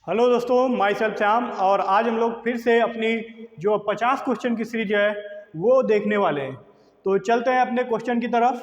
Hello दोस्तों, my self Shyam. और आज हम लोग फिर से अपनी जो 50 क्वेश्चन की सीरीज है वो देखने वाले हैं। तो चलते हैं अपने क्वेश्चन की तरफ।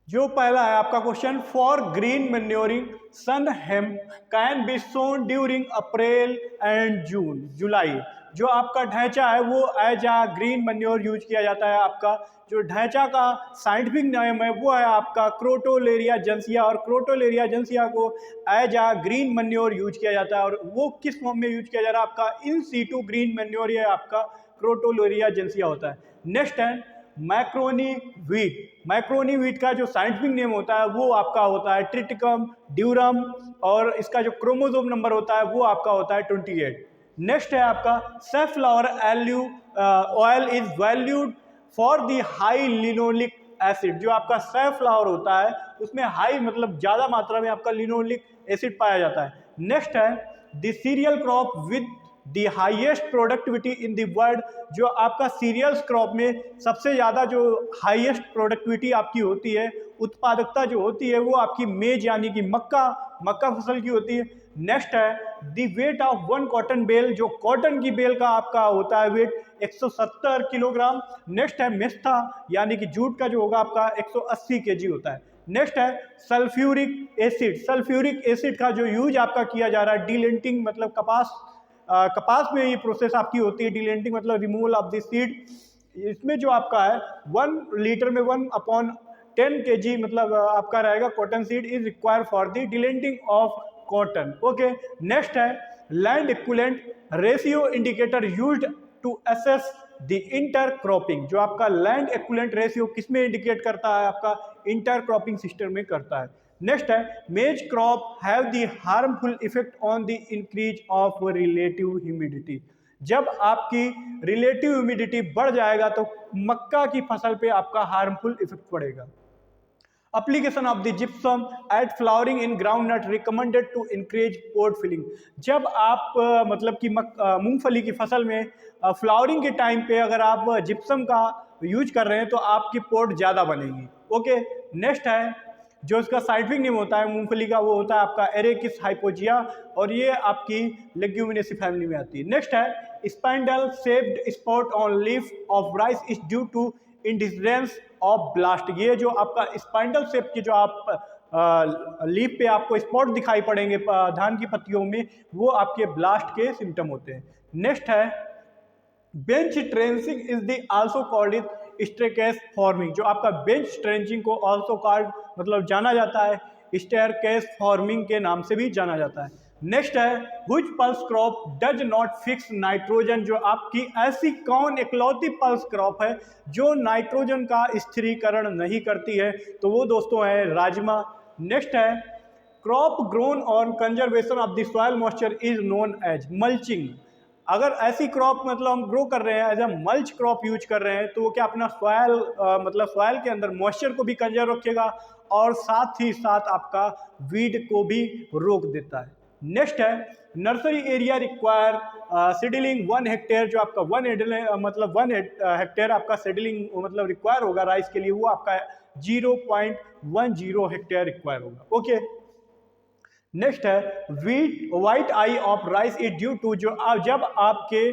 जो पहला है आपका question, for green manuring sunn hemp can be sown during April and July. जो आपका ढांचा है वो as a green manure use किया जाता है। आपका जो ढांचा का साइंटिफिक नेम है वो है आपका क्रोटोलेरिया जेंसिया, और क्रोटोलेरिया जेंसिया को as a green manure use किया जाता है। और वो किस फॉर्म में यूज किया जा रहा है? आपका इन सीटू ग्रीन मैन्योर, ये आपका क्रोटोलेरिया जेंसिया होता है। नेक्स्ट है मैक्रोनी वीट। मैक्रोनी वीट का जो साइंटिफिक नेम होता है वो आपका होता है ट्रिटिकम ड्यूरम, और इसका जो क्रोमोसोम नंबर होता है वो आपका होता है 28। नेक्स्ट है आपका safflower oil is valued for the high linoleic acid. जो आपका सैफ्लावर होता है उसमें हाई मतलब ज़्यादा मात्रा में आपका लिनोलिक एसिड पाया जाता है। नेक्स्ट है the cereal crop with the highest productivity in the world. जो आपका सीरियल्स क्रॉप में सबसे ज़्यादा जो हाईएस्ट प्रोडक्टिविटी आपकी होती है, उत्पादकता जो होती है, वो आपकी मेज यानी कि मक्का फसल की होती है। नेक्स्ट है the weight of one cotton bale. जो कॉटन की बेल का आपका होता है वेट 170 किलोग्राम। नेक्स्ट है मेस्था यानी कि जूट का जो होगा आपका 180 केजी होता है। नेक्स्ट है सल्फ्यूरिक एसिड। सल्फ्यूरिक एसिड का जो यूज आपका किया जा रहा है डीलेंटिंग, मतलब कपास में ये प्रोसेस आपकी होती है। डीलेंटिंग मतलब रिमूवल ऑफ द सीड। इसमें जो आपका है 1 लीटर में 1/10 kg मतलब आपका रहेगा cotton seed is required for the delinting of cotton. Okay. Next है land equivalent ratio indicator used to assess the intercropping. जो आपका लैंड इक्विवेलेंट रेशियो किसमें इंडिकेट करता है? आपका इंटर क्रॉपिंग सिस्टम में करता है। नेक्स्ट है मेज crop have the harmful effect on the increase of relative humidity. जब आपकी रिलेटिव ह्यूमिडिटी बढ़ जाएगा तो मक्का की फसल पे आपका हार्मफुल इफेक्ट पड़ेगा। Application of the gypsum at flowering in groundnut recommended to increase pod filling. जब आप मतलब कि मूंगफली की फसल में फ्लावरिंग के टाइम पे अगर आप जिप्सम का यूज कर रहे हैं तो आपकी पोर्ट ज़्यादा बनेगी। ओके। नेक्स्ट है जो इसका साइंटिफिक नेम होता है मूंगफली का, वो होता है आपका एरेकिस हाइपोजिया, और ये आपकी लेग्यूमिनेसी फैमिली में आती है। नेक्स्ट है spindle shaped spot on leaf of rice is due to indifference of blast. ये जो आपका स्पाइंडल शेप की जो आप लीफ पे आपको स्पॉट दिखाई पड़ेंगे धान की पत्तियों में, वो आपके ब्लास्ट के सिम्टम होते हैं। नेक्स्ट है bench trenching is the also called is staircase forming. जो आपका बेंच ट्रेंचिंग को आल्सो कॉल्ड मतलब जाना जाता है स्टेयरकेस फॉर्मिंग के नाम से भी जाना जाता है। नेक्स्ट है which pulse crop does not fix nitrogen. जो आपकी ऐसी कौन इकलौती पल्स क्रॉप है जो नाइट्रोजन का स्थिरीकरण नहीं करती है? तो वो दोस्तों है राजमा। नेक्स्ट है crop grown on conservation of the soil moisture is known as mulching. अगर ऐसी क्रॉप मतलब हम ग्रो कर रहे हैं as a mulch crop use कर रहे हैं तो वो क्या अपना सॉयल मतलब सॉयल के अंदर मॉइस्चर को भी कंजर्व रखेगा और साथ ही साथ आपका वीड को भी रोक देता है। नेक्स्ट है nursery area require seedling 1 hectare. जो आपका 1 हेक्टेयर आपका सीडलिंग मतलब रिक्वायर होगा राइस के लिए, वो आपका 0.10 हेक्टेयर रिक्वायर होगा। ओके। नेक्स्ट है white eye of rice is due to. जो जब आपके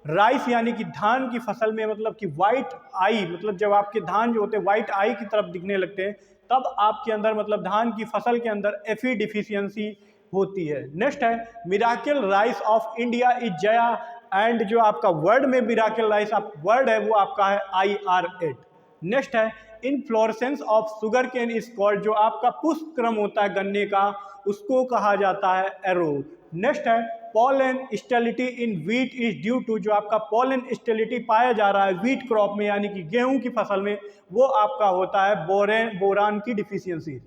राइस यानी कि धान की फसल में मतलब कि व्हाइट आई मतलब जब आपके धान जो होते हैं व्हाइट आई की तरफ दिखने लगते हैं तब आपके अंदर मतलब धान की फसल के अंदर एफी डिफिशियंसी होती है। नेक्स्ट है miracle rice of India is Jaya, and जो आपका वर्ड में मिराकल राइस आप वर्ड है वो आपका है IR8। नेक्स्ट है inflorescence of sugarcane is called. जो आपका पुष्प क्रम होता है गन्ने का उसको कहा जाता है एरो। नेक्स्ट है pollen sterility in wheat is due to. जो आपका पॉलन स्टेलिटी पाया जा रहा है व्हीट क्रॉप में यानी कि गेहूं की फसल में, वो आपका होता है बोरान की डिफिशियंसी।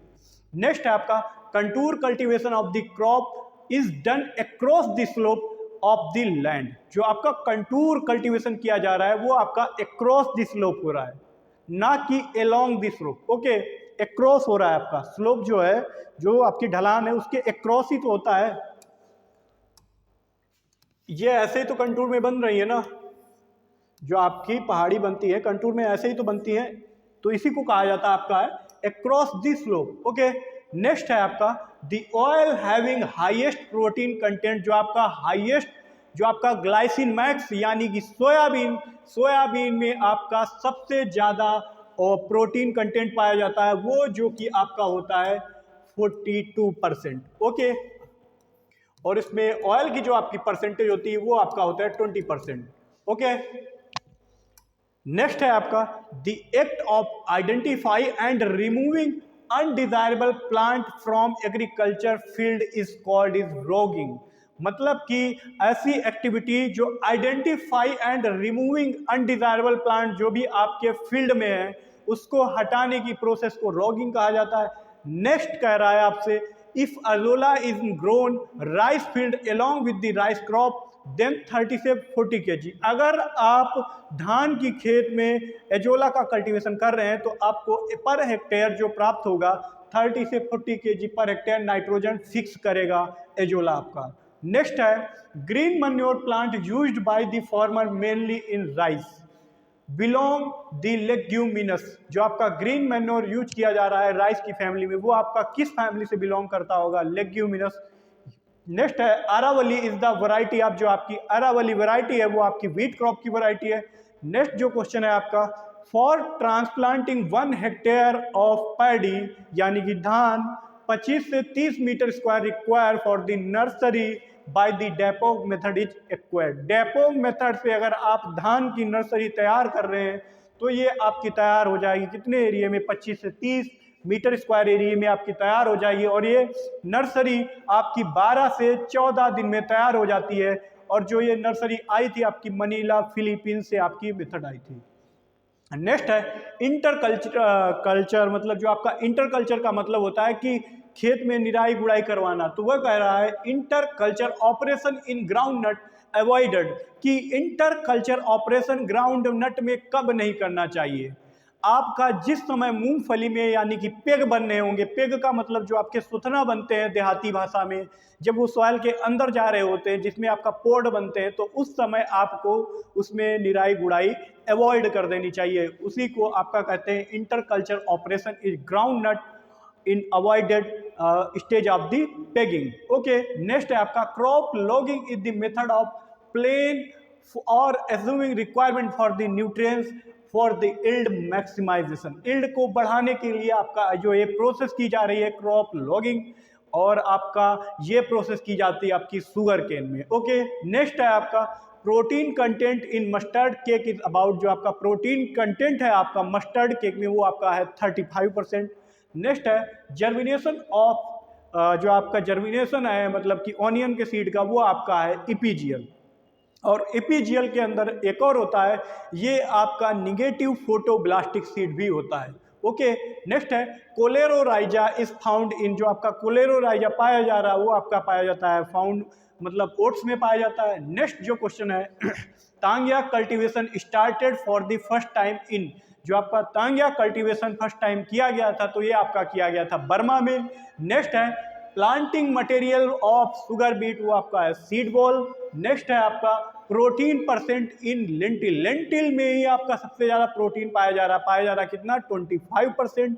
नेक्स्ट है आपका contour cultivation of the crop is done across the slope of the land. जो आपका कंटूर कल्टीवेशन किया जा रहा है वो आपका अक्रॉस द स्लोप हो रहा है, ना कि along the slope. Okay. Across हो रहा है आपका स्लोप जो है, जो आपकी ढलान है उसके अक्रॉस ही तो होता है। ये ऐसे ही तो कंटूर में बन रही है ना, जो आपकी पहाड़ी बनती है कंटूर में ऐसे ही तो बनती है, तो इसी को कहा जाता है आपका है across the slope. Okay. Next है आपका the oil having highest protein content, जो आपका हाईएस्ट, जो आपका ग्लाइसिन मैक्स यानी कि सोयाबीन में आपका सबसे ज़्यादा प्रोटीन कंटेंट पाया जाता है, वो जो कि आपका होता है 42%। ओके, और इसमें ऑयल की जो आपकी परसेंटेज होती है वो आपका होता है 20%। ओके, नेक्स्ट है आपका the act of identify and removing undesirable plant from agriculture field is called is ragging. मतलब कि ऐसी एक्टिविटी जो identify and removing undesirable plant जो भी आपके फील्ड में है उसको हटाने की प्रोसेस को रॉगिंग कहा जाता है। नेक्स्ट कह रहा है आपसे if azolla is grown rice field along with the rice crop then 30 से 40 kg। अगर आप धान की खेत में एजोला का कल्टीवेशन कर रहे हैं तो आपको पर हेक्टेयर जो प्राप्त होगा 30 से 40 kg per hectare nitrogen fix करेगा एजोला आपका। नेक्स्ट है green manure plant used by the farmer mainly in rice belong the leguminous. जो आपका ग्रीन मैन्योर यूज किया जा रहा है राइस की फैमिली में, वो आपका किस फैमिली से बिलोंग करता होगा? लेग्यूमिनस। नेक्स्ट है Aravali is the variety of, जो आपकी अरावली वैरायटी है वो आपकी व्हीट क्रॉप की वैरायटी है। नेक्स्ट जो क्वेश्चन है आपका for transplanting 1 hectare of paddy यानी कि धान 25 से 30 metre square require for the nursery by the dapog method is acquired. Dapog method से अगर आप धान की नर्सरी तैयार कर रहे हैं तो ये आपकी तैयार हो जाएगी कितने एरिया में? 25 से 30 मीटर स्क्वायर एरिया में आपकी तैयार हो जाएगी, और ये नर्सरी आपकी 12 से 14 दिन में तैयार हो जाती है। और जो ये नर्सरी आई थी आपकी मनीला फिलीपींस से आपकी मेथड आई थी। नेक्स्ट है इंटर कल्चर, मतलब जो आपका इंटर कल्चर का मतलब होता है कि खेत में निराई गुड़ाई करवाना। तो वह कह रहा है interculture operation in groundnut avoided, कि interculture operation groundnut में कब नहीं करना चाहिए? आपका जिस समय मूंगफली में यानी कि पेग बनने होंगे, पेग का मतलब जो आपके सुथना बनते हैं देहाती भाषा में, जब वो सॉइल के अंदर जा रहे होते हैं जिसमें आपका पोड बनते हैं, तो उस समय आपको उसमें निराई गुड़ाई अवॉइड कर देनी चाहिए। उसी को आपका कहते हैं interculture operation is groundnut in avoided stage of the pegging. Okay, next है आपका crop logging is the method of plan और assuming requirement for the nutrients for the yield maximization. Yield को बढ़ाने के लिए आपका जो ये प्रोसेस की जा रही है क्रॉप लॉगिंग, और आपका ये प्रोसेस की जाती है आपकी शुगर केन में। ओके, नेक्स्ट है आपका protein content in mustard cake is about, जो आपका प्रोटीन कंटेंट है आपका मस्टर्ड केक में वो आपका है 35%। नेक्स्ट है जर्मिनेशन ऑफ, जो आपका जर्मिनेशन है मतलब कि ऑनियन के सीड का, वो आपका है इपीजियल। और एपीजीएल के अंदर एक और होता है, ये आपका निगेटिव फोटोब्लास्टिक सीड भी होता है। ओके, नेक्स्ट है कोलेरोराइजा इज फाउंड इन, जो आपका कोलेरोराइजा पाया जा रहा है वो आपका पाया जाता है फाउंड मतलब ओट्स में पाया जाता है। नेक्स्ट जो क्वेश्चन है taungya cultivation started for the first time in, जो आपका तांगिया कल्टीवेशन फर्स्ट टाइम किया गया था तो ये आपका किया गया था बर्मा में। नेक्स्ट है planting material of sugar beet, वो आपका है सीड बॉल। नेक्स्ट है आपका protein percent in lentil, lentil में ही आपका सबसे ज़्यादा प्रोटीन पाया जा रहा है कितना? 25%।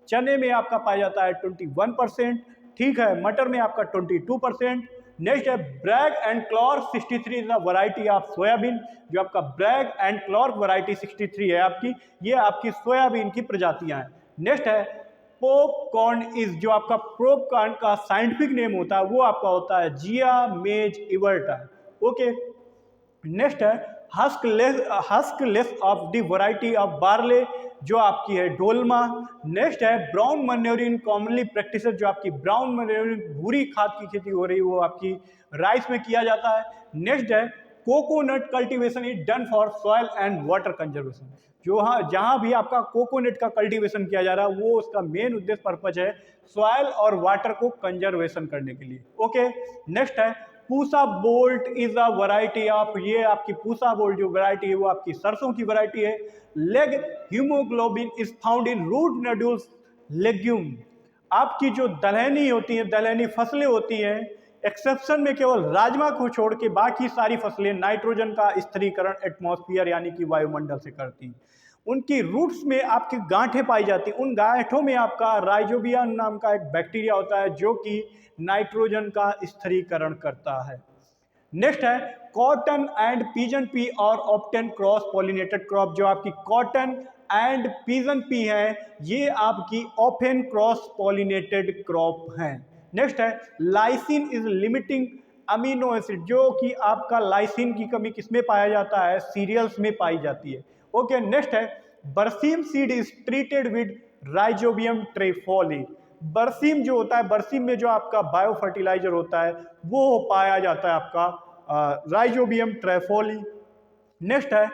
चने में आपका पाया जाता है 21%, ठीक है। मटर में आपका 22%। नेक्स्ट है Bragg and Clark 63 is the variety of soybean, जो आपका ब्रैग एंड क्लॉर्क वैरायटी 63 है आपकी, ये आपकी सोयाबीन की प्रजातियां हैं। नेक्स्ट है पॉपकॉर्न इज, जो आपका पॉपकॉर्न का साइंटिफिक नेम होता है वो आपका होता है जिया मेज इवर्टा। ओके, नेक्स्ट है huskless of the variety of barley, जो आपकी है डोलमा। नेक्स्ट है ब्राउन मैन्योरिंग कॉमनली प्रैक्टिसेस, जो आपकी ब्राउन मैन्योरिंग भूरी खाद की खेती हो रही है वो आपकी राइस में किया जाता है। नेक्स्ट है coconut cultivation is done for soil and water conservation, जो जहाँ भी आपका कोकोनट का कल्टीवेशन किया जा रहा है वो उसका मेन उद्देश्य पर्पज है सॉइल और वाटर को कंजर्वेशन करने के लिए। ओके, नेक्स्ट है Pusa bolt is a variety of, ये आपकी पूसा बोल्ट जो वैरायटी है वो आपकी सरसों की वैरायटी है। Leghaemoglobin is found in root nodules legume, आपकी जो दलहनी होती है, दलहनी फसलें होती हैं, एक्सेप्शन में केवल राजमा को छोड़ के बाकी सारी फसलें नाइट्रोजन का स्थिरीकरण एटमॉस्फेयर यानी कि वायुमंडल से करती हैं। उनकी रूट्स में आपकी गांठें पाई जाती हैं। उन गांठों में आपका राइजोबियम नाम का एक बैक्टीरिया होता है जो कि नाइट्रोजन का स्थिरीकरण करता है। नेक्स्ट है कॉटन एंड पिजन पी और ऑप्टेन क्रॉस पॉलिनेटेड क्रॉप। जो आपकी कॉटन एंड पिजन पी है ये आपकी ऑफेन क्रॉस पॉलिनेटेड क्रॉप है। नेक्स्ट है lysine is limiting amino acid. जो कि आपका लाइसिन की कमी किसमें पाया जाता है? सीरियल्स में पाई जाती है। ओके, नेक्स्ट है berseem seed is treated with rhizobium trifolii. Berseem जो होता है, बरसीम में जो आपका बायो फर्टिलाइजर होता है वो पाया जाता है आपका राइजोबियम ट्रेफोली। नेक्स्ट है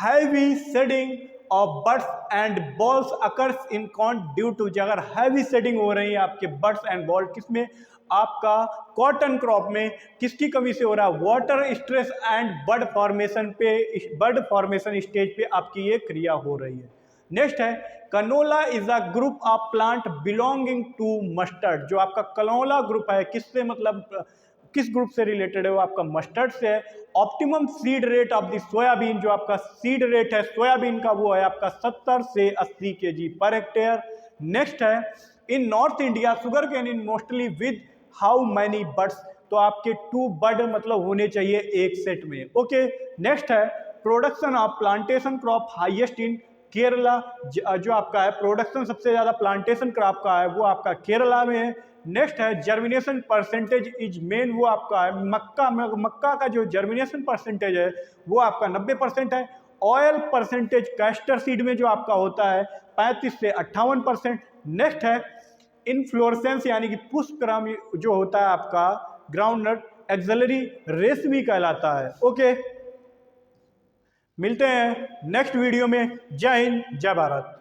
heavy shedding of buds and bolls occurs in corn due to. अगर हैवी शेडिंग हो रही है आपके बड्स एंड बॉल किसमें? आपका कॉटन क्रॉप में। किसकी कमी से हो रहा है? Water stress and bud formation पे, बड फॉर्मेशन स्टेज पे आपकी ये क्रिया हो रही है। नेक्स्ट है canola is a group of plant belonging to mustard. जो आपका कनोला ग्रुप है किससे मतलब किस ग्रुप से रिलेटेड है? वो आपका मस्टर्ड से है। Optimum seed rate of the soybean. जो आपका सीड रेट है सोयाबीन का वो है आपका 70 से 80 kg पर हेक्टेयर। नेक्स्ट है in north India sugarcane in mostly with how many buds. तो आपके 2 बड मतलब होने चाहिए एक सेट में। ओके, नेक्स्ट है production of plantation crop highest in Kerala. जो आपका है प्रोडक्शन सबसे ज्यादा प्लांटेशन क्रॉप का है वो आपका केरला में है। नेक्स्ट है जर्मिनेशन परसेंटेज इज मेन। वो आपका है मक्का का जो जर्मिनेशन परसेंटेज है वो आपका 90% है। ऑयल परसेंटेज कैस्टर सीड में जो आपका होता है 35 से 58%। नेक्स्ट है इनफ्लोरेसेंस यानी कि पुष्पक्रम जो होता है आपका ग्राउंडनट एक्सेलरी रेशमी कहलाता है। ओके, मिलते हैं नेक्स्ट वीडियो में। जय हिंद, जय भारत।